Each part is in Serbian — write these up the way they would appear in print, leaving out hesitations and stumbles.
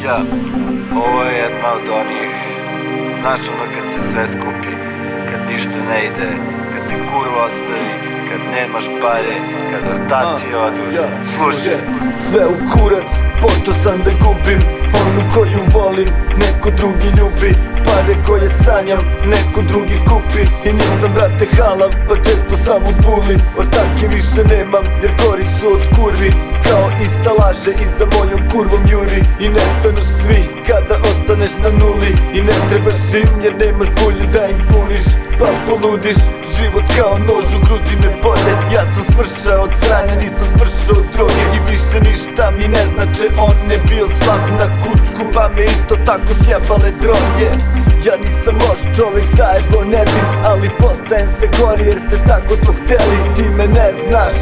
Ja, ovo je jedna od onih, znaš ono kad se sve skupi, kad ništa ne ide, kad te kurva ostavi, kad nemaš pare, kad rotacije odu. Slušaj, sve u kurac, počeo sam da gubim onu koju volim, neko drugi ljubi. Pare koje sanjam, neko drugi kupi. I nisam brate halav, pa često sam u buli. Ortake više nemam, jer gori su od kurvi. Kao ista laže i za mojom kurvom juri. I nestanu svi kada ostaneš na nuli. I ne trebaš im jer nemaš bulju da im puniš. Pa poludiš, život kao nož u grudi me bolje. Ja sam smršao od sranja, nisam smršao od droge. I više ništa mi ne znače, on ne bio slab na kučku, pa me isto tako sjebale droge. Ja nisam loš čovjek, zajebo ne bi, ali postajem sve gori jer ste tako to hteli. Ti me ne znaš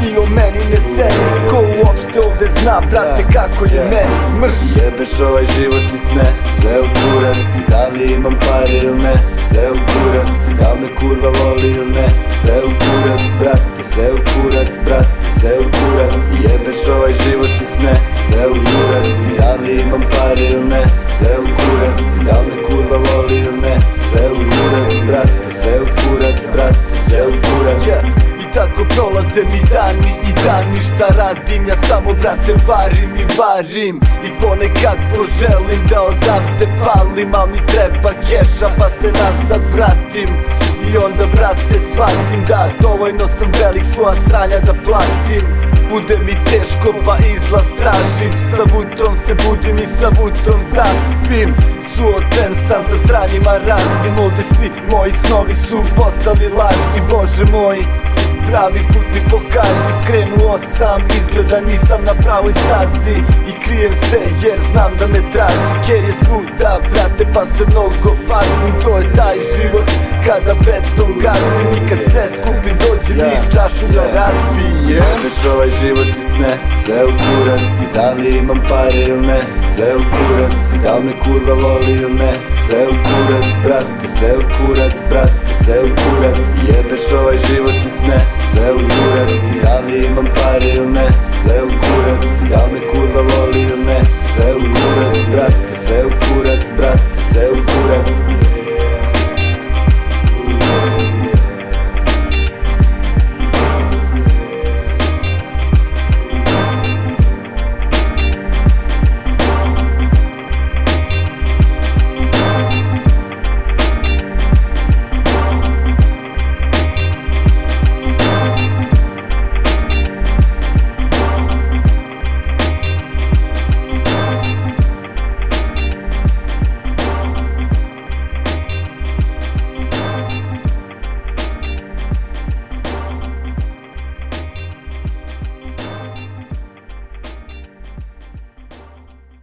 i o meni ne seni. Ko uopšte ovde zna, brate, kako je meni mrš. Jebeš ovaj život i sne, sve u kurac. I da li imam pare ili ne, sve u kurac. I da li me kurva voli ili ne, sve u kurac, brate, sve u kurac, brate, sve u kurac. Jebeš ovaj život i sne, sve u kurac. I da li imam pare ili ne, sve u kurac. I da li me kurva voli ili ne, sve u kurac, brate, sve u kurac, brate, sve u kurac. I tako prolaze mi dani i dani, šta radim, ja samo brate varim i varim. I ponekad poželim da odavde palim, al mi treba keša pa se nazad vratim. I onda brate shvatim da dovoljno sam velik svoja sranja da platim. Bude mi teško pa izlaz tražim, sa vutrom se budim i sa vutrom zaspim. Suočen sam sa sranjima raznim, ovde svi moji snovi su postali lažni. Bože moj, pravi put mi pokaži, skrenuo sam, izgleda nisam na pravoj stazi. I krijem se jer znam da me traži, ker je svuda brate pa se mnogo pazim. To je taj život kada beton gazim i kad sve skupim dođe mi čašu da razbije. Jebeš ovaj život i sne, sve u kurac. I da li imam pare ili ne, sve u kurac. I da li me kurva voli ili ne, sve u kurac, brate, sve u kurac, brate, sve u kurac. Jebeš ovaj život i sne, sve u kurac. I da li imam pare ili ne, sve u kurac. I da li me kurva voli ili ne, sve u kurac, brate, sve u kurac, brate, sve u kurac.